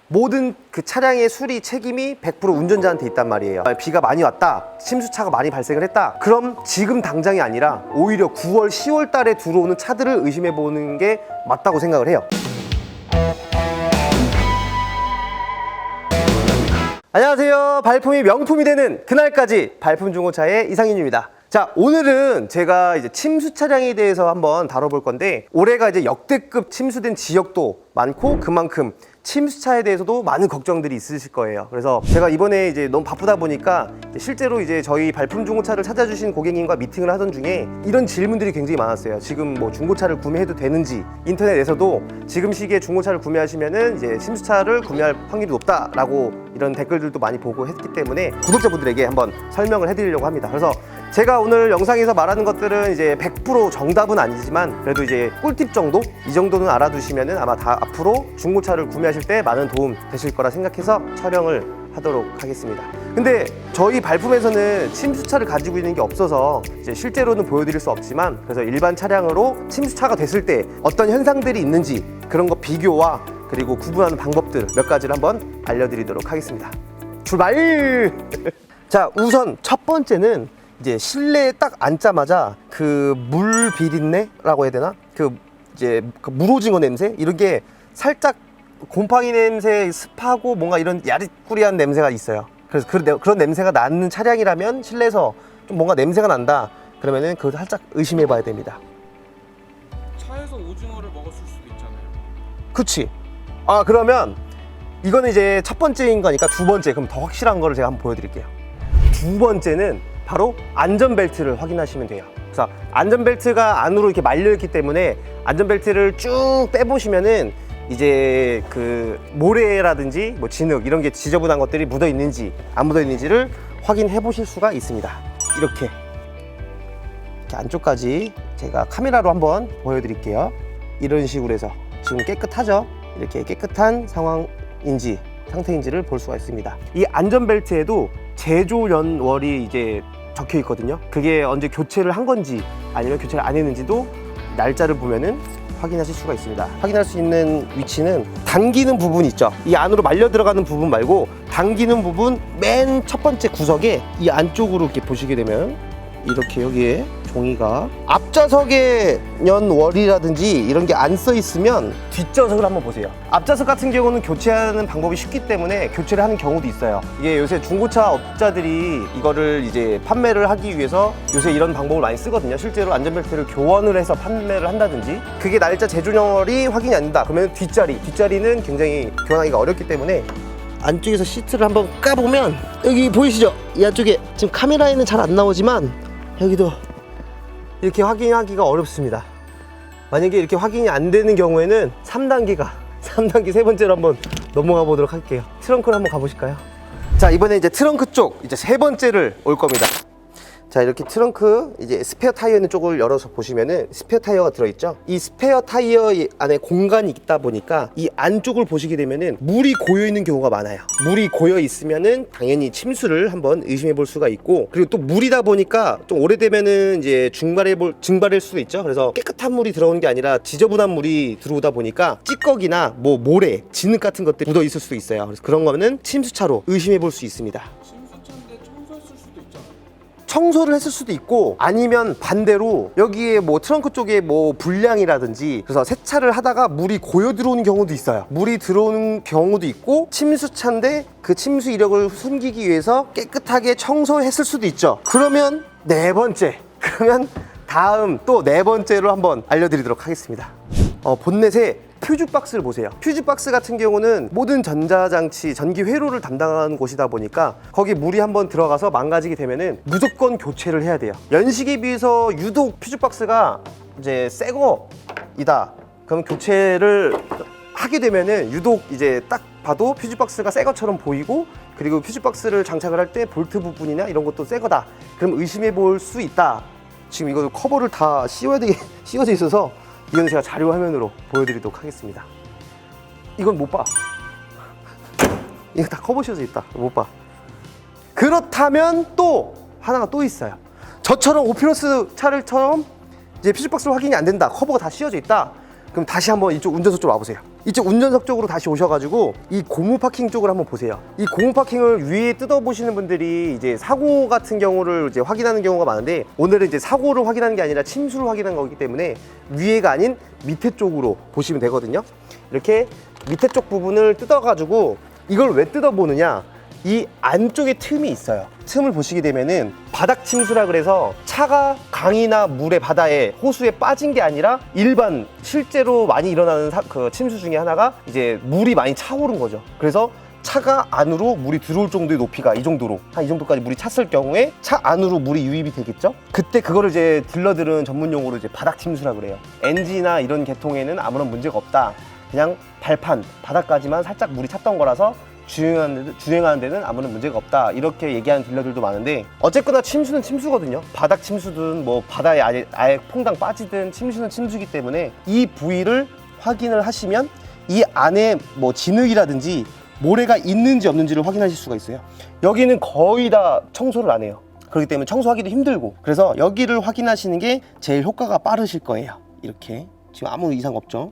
모든 그 차량의 수리 책임이 100% 운전자한테 있단 말이에요. 비가 많이 왔다, 침수차가 많이 발생을 했다, 그럼 지금 당장이 아니라 오히려 9월 10월 달에 들어오는 차들을 의심해 보는 게 맞다고 생각을 해요. 안녕하세요. 발품이 명품이 되는 그날까지 발품 중고차의 이상윤입니다. 자, 오늘은 제가 이제 침수 차량에 대해서 한번 다뤄볼 건데, 올해가 이제 역대급 침수된 지역도 많고 그만큼 침수차에 대해서도 많은 걱정들이 있으실 거예요. 그래서 제가 이번에 이제 너무 바쁘다 보니까 실제로 이제 저희 발품 중고차를 찾아주신 고객님과 미팅을 하던 중에 이런 질문들이 굉장히 많았어요. 지금 뭐 중고차를 구매해도 되는지, 인터넷에서도 지금 시기에 중고차를 구매하시면은 이제 침수차를 구매할 확률이 높다라고 이런 댓글들도 많이 보고 했기 때문에 구독자분들에게 한번 설명을 해드리려고 합니다. 그래서 제가 오늘 영상에서 말하는 것들은 이제 100% 정답은 아니지만 그래도 이제 꿀팁 정도? 이 정도는 알아두시면은 아마 다 앞으로 중고차를 구매하실 때 많은 도움 되실 거라 생각해서 촬영을 하도록 하겠습니다. 근데 저희 발품에서는 침수차를 가지고 있는 게 없어서 이제 실제로는 보여드릴 수 없지만, 그래서 일반 차량으로 침수차가 됐을 때 어떤 현상들이 있는지 그런 거 비교와 그리고 구분하는 방법들 몇 가지를 한번 알려드리도록 하겠습니다. 출발! 자, 우선 첫 번째는 이제 실내에 딱 앉자마자 그 물 비린내라고 해야 되나? 그 이제 그 물오징어 냄새? 이런 게 살짝 곰팡이 냄새, 습하고 뭔가 이런 야릿꾸리한 냄새가 있어요. 그래서 그런 냄새가 나는 차량이라면 실내에서 좀 뭔가 냄새가 난다, 그러면은 그걸 살짝 의심해 봐야 됩니다. 차에서 오징어를 먹었을 수도 있잖아요. 그치? 아, 그러면 이거는 이제 첫 번째인 거니까 두 번째, 그럼 더 확실한 거를 제가 한번 보여드릴게요. 두 번째는 바로 안전벨트를 확인하시면 돼요. 그래서 안전벨트가 안으로 이렇게 말려있기 때문에 안전벨트를 쭉 빼보시면은 이제 그 모래라든지 뭐 진흙 이런 게 지저분한 것들이 묻어 있는지 안 묻어 있는지를 확인해 보실 수가 있습니다. 이렇게 안쪽까지 제가 카메라로 한번 보여드릴게요. 이런 식으로 해서 지금 깨끗하죠? 이렇게 깨끗한 상태인지를 볼 수가 있습니다. 이 안전벨트에도 제조 연월이 이제 적혀 있거든요. 그게 언제 교체를 한 건지 아니면 교체를 안 했는지도 날짜를 보면은 확인하실 수가 있습니다. 확인할 수 있는 위치는 당기는 부분 있죠. 이 안으로 말려 들어가는 부분 말고 당기는 부분 맨 첫 번째 구석에 이 안쪽으로 이렇게 보시게 되면 이렇게 여기에 종이가 앞좌석의 연월이라든지 이런 게 안 써 있으면 뒷좌석을 한번 보세요. 앞좌석 같은 경우는 교체하는 방법이 쉽기 때문에 교체를 하는 경우도 있어요. 이게 요새 중고차 업자들이 이거를 이제 판매를 하기 위해서 요새 이런 방법을 많이 쓰거든요. 실제로 안전벨트를 교환을 해서 판매를 한다든지, 그게 날짜 제조연월이 확인이 안 된다 그러면 뒷자리는 굉장히 교환하기가 어렵기 때문에 안쪽에서 시트를 한번 까보면 여기 보이시죠? 이 안쪽에 지금 카메라에는 잘 안 나오지만 여기도 이렇게 확인하기가 어렵습니다. 만약에 이렇게 확인이 안 되는 경우에는 3단계 세 번째로 한번 넘어가 보도록 할게요. 트렁크를 한번 가보실까요? 자, 이번에 이제 트렁크 쪽 이제 세 번째를 올 겁니다. 자, 이렇게 트렁크 이제 스페어 타이어 있는 쪽을 열어서 보시면은 스페어 타이어가 들어있죠. 이 스페어 타이어 안에 공간이 있다 보니까 이 안쪽을 보시게 되면은 물이 고여 있는 경우가 많아요. 물이 고여 있으면은 당연히 침수를 한번 의심해 볼 수가 있고, 그리고 또 물이다 보니까 좀 오래되면은 이제 증발일 수도 있죠. 그래서 깨끗한 물이 들어오는 게 아니라 지저분한 물이 들어오다 보니까 찌꺼기나 뭐 모래, 진흙 같은 것들이 묻어 있을 수도 있어요. 그래서 그런 거는 침수차로 의심해 볼 수 있습니다. 침수차인데 청소했을 수도 있잖아요. 청소를 했을 수도 있고, 아니면 반대로 여기에 뭐 트렁크 쪽에 뭐 불량이라든지 그래서 세차를 하다가 물이 고여 들어오는 경우도 있어요. 물이 들어오는 경우도 있고, 침수차인데 그 침수 이력을 숨기기 위해서 깨끗하게 청소했을 수도 있죠. 그러면 다음 또 네 번째로 한번 알려드리도록 하겠습니다. 본넷에 퓨즈 박스를 보세요. 퓨즈 박스 같은 경우는 모든 전자장치, 전기 회로를 담당하는 곳이다 보니까 거기 물이 한번 들어가서 망가지게 되면은 무조건 교체를 해야 돼요. 연식에 비해서 유독 퓨즈 박스가 이제 새 거이다, 그럼 교체를 하게 되면은 유독 이제 딱 봐도 퓨즈 박스가 새 것처럼 보이고, 그리고 퓨즈 박스를 장착을 할 때 볼트 부분이나 이런 것도 새 거다, 그럼 의심해 볼 수 있다. 지금 이거 커버를 다 씌워져 있어서 이건 제가 자료 화면으로 보여드리도록 하겠습니다. 이건 못 봐. 이거 다 커버 씌워져 있다. 못 봐. 그렇다면 또 하나가 또 있어요. 저처럼 오피러스 차를처럼 이제 퓨즈박스로 확인이 안 된다, 커버가 다 씌워져 있다, 그럼 다시 한번 이쪽 운전석 쪽 와보세요. 이쪽 운전석 쪽으로 다시 오셔가지고 이 고무 파킹 쪽을 한번 보세요. 이 고무 파킹을 위에 뜯어보시는 분들이 이제 사고 같은 경우를 이제 확인하는 경우가 많은데, 오늘은 이제 사고를 확인하는 게 아니라 침수를 확인하는 거기 때문에 위에가 아닌 밑에 쪽으로 보시면 되거든요. 이렇게 밑에 쪽 부분을 뜯어가지고, 이걸 왜 뜯어보느냐, 이 안쪽에 틈이 있어요. 틈을 보시게 되면은 바닥 침수라 그래서 차가 강이나 물에, 바다에, 호수에 빠진 게 아니라 일반 실제로 많이 일어나는 그 침수 중에 하나가 이제 물이 많이 차오른 거죠. 그래서 차가 안으로 물이 들어올 정도의 높이가 이 정도로, 한 이 정도까지 물이 찼을 경우에 차 안으로 물이 유입이 되겠죠. 그때 그거를 이제 딜러들은 전문 용어로 이제 바닥 침수라 그래요. NG나 이런 계통에는 아무런 문제가 없다. 그냥 발판, 바닥까지만 살짝 물이 찼던 거라서 주행하는 데는 아무런 문제가 없다, 이렇게 얘기하는 딜러들도 많은데, 어쨌거나 침수는 침수거든요. 바닥 침수든 뭐 바다에 아예 퐁당 빠지든 침수는 침수기 때문에 이 부위를 확인을 하시면 이 안에 뭐 진흙이라든지 모래가 있는지 없는지를 확인하실 수가 있어요. 여기는 거의 다 청소를 안 해요. 그렇기 때문에 청소하기도 힘들고, 그래서 여기를 확인하시는 게 제일 효과가 빠르실 거예요. 이렇게 지금 아무 이상 없죠.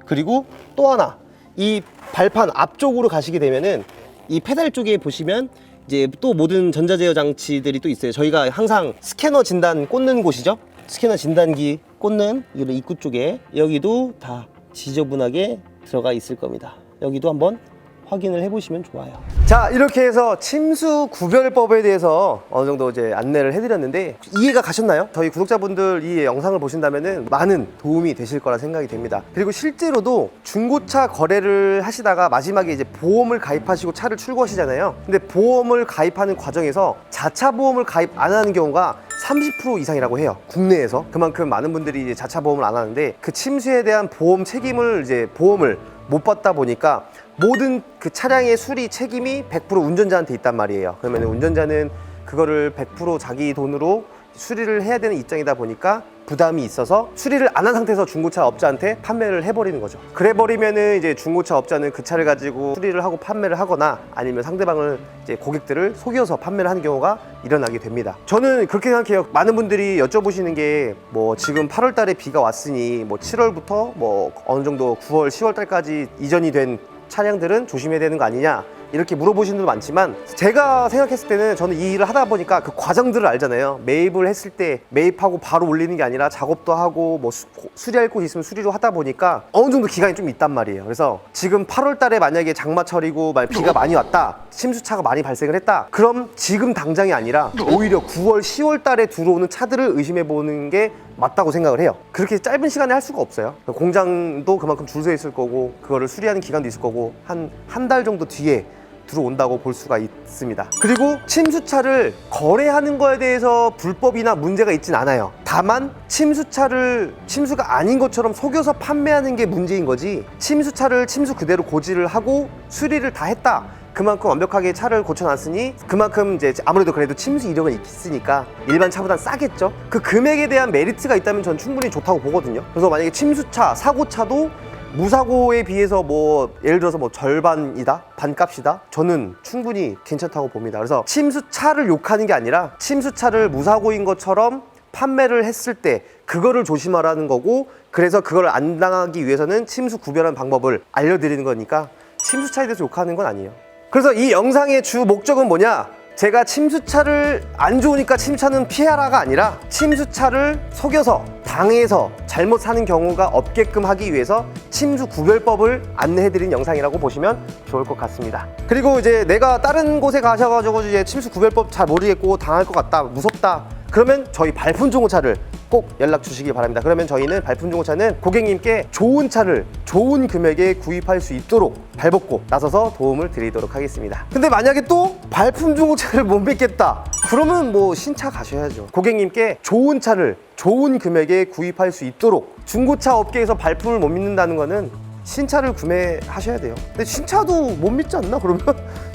그리고 또 하나, 이 발판 앞쪽으로 가시게 되면은 이 페달 쪽에 보시면 이제 또 모든 전자제어 장치들이 또 있어요. 저희가 항상 스캐너 진단 꽂는 곳이죠. 스캐너 진단기 꽂는 이 입구 쪽에 여기도 다 지저분하게 들어가 있을 겁니다. 여기도 한번 확인을 해보시면 좋아요. 자, 이렇게 해서 침수 구별법에 대해서 어느 정도 이제 안내를 해드렸는데, 이해가 가셨나요? 저희 구독자분들 이 영상을 보신다면은 많은 도움이 되실 거라 생각이 됩니다. 그리고 실제로도 중고차 거래를 하시다가 마지막에 이제 보험을 가입하시고 차를 출고하시잖아요. 근데 보험을 가입하는 과정에서 자차 보험을 가입 안 하는 경우가 30% 이상이라고 해요. 국내에서. 그만큼 많은 분들이 이제 자차 보험을 안 하는데, 그 침수에 대한 보험 책임을 이제 보험을 못 받다 보니까 모든 그 차량의 수리 책임이 100% 운전자한테 있단 말이에요. 그러면 운전자는 그거를 100% 자기 돈으로 수리를 해야 되는 입장이다 보니까 부담이 있어서 수리를 안 한 상태에서 중고차 업자한테 판매를 해버리는 거죠. 그래 버리면은 이제 중고차 업자는 그 차를 가지고 수리를 하고 판매를 하거나, 아니면 상대방을 이제 고객들을 속여서 판매를 하는 경우가 일어나게 됩니다. 저는 그렇게 생각해요. 많은 분들이 여쭤보시는 게 뭐 지금 8월 달에 비가 왔으니 뭐 7월부터 뭐 어느 정도 9월, 10월 달까지 이전이 된 차량들은 조심해야 되는 거 아니냐, 이렇게 물어보시는 분도 많지만, 제가 생각했을 때는 저는 이 일을 하다 보니까 그 과정들을 알잖아요. 매입을 했을 때 매입하고 바로 올리는 게 아니라 작업도 하고 뭐 수리할 곳이 있으면 수리도 하다 보니까 어느 정도 기간이 좀 있단 말이에요. 그래서 지금 8월 달에 만약에 장마철이고 비가 많이 왔다, 침수차가 많이 발생을 했다, 그럼 지금 당장이 아니라 오히려 9월, 10월 달에 들어오는 차들을 의심해 보는 게 맞다고 생각을 해요. 그렇게 짧은 시간에 할 수가 없어요. 공장도 그만큼 줄 서 있을 거고, 그거를 수리하는 기간도 있을 거고, 한 달 정도 뒤에 들어온다고 볼 수가 있습니다. 그리고 침수차를 거래하는 거에 대해서 불법이나 문제가 있진 않아요. 다만 침수차를 침수가 아닌 것처럼 속여서 판매하는 게 문제인 거지, 침수차를 침수 그대로 고지를 하고 수리를 다 했다, 그만큼 완벽하게 차를 고쳐놨으니 그만큼 이제 아무래도 그래도 침수 이력은 있으니까 일반 차보다 싸겠죠. 그 금액에 대한 메리트가 있다면 전 충분히 좋다고 보거든요. 그래서 만약에 침수차, 사고차도 무사고에 비해서 뭐 예를 들어서 뭐 절반이다, 반값이다, 저는 충분히 괜찮다고 봅니다. 그래서 침수차를 욕하는 게 아니라 침수차를 무사고인 것처럼 판매를 했을 때 그거를 조심하라는 거고, 그래서 그걸 안 당하기 위해서는 침수 구별하는 방법을 알려드리는 거니까 침수차에 대해서 욕하는 건 아니에요. 그래서 이 영상의 주 목적은 뭐냐, 제가 침수차를 안 좋으니까 침수차는 피하라가 아니라 침수차를 속여서 당해서 잘못 사는 경우가 없게끔 하기 위해서 침수 구별법을 안내해드린 영상이라고 보시면 좋을 것 같습니다. 그리고 이제 내가 다른 곳에 가셔가지고 이제 침수 구별법 잘 모르겠고 당할 것 같다, 무섭다, 그러면 저희 발품 중고차를 꼭 연락 주시기 바랍니다. 그러면 저희는 발품 중고차는 고객님께 좋은 차를 좋은 금액에 구입할 수 있도록 발벗고 나서서 도움을 드리도록 하겠습니다. 근데 만약에 또 발품 중고차를 못 믿겠다, 그러면 뭐 신차 가셔야죠. 고객님께 좋은 차를 좋은 금액에 구입할 수 있도록, 중고차 업계에서 발품을 못 믿는다는 거는 신차를 구매하셔야 돼요. 근데 신차도 못 믿지 않나 그러면?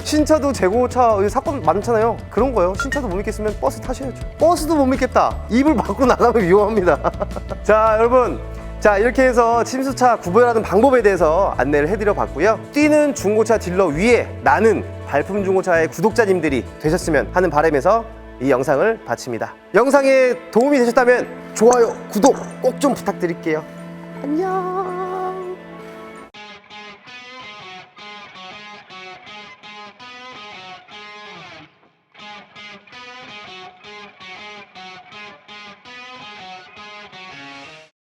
신차도 재고차 사건 많잖아요. 그런 거예요. 신차도 못 믿겠으면 버스 타셔야죠. 버스도 못 믿겠다, 이불 밖으로 나가면 위험합니다. 자, 여러분, 자, 이렇게 해서 침수차 구별하는 방법에 대해서 안내를 해드려 봤고요. 뛰는 중고차 딜러 위에 나는 발품 중고차의 구독자님들이 되셨으면 하는 바람에서 이 영상을 바칩니다. 영상에 도움이 되셨다면 좋아요, 구독 꼭 좀 부탁드릴게요. 안녕.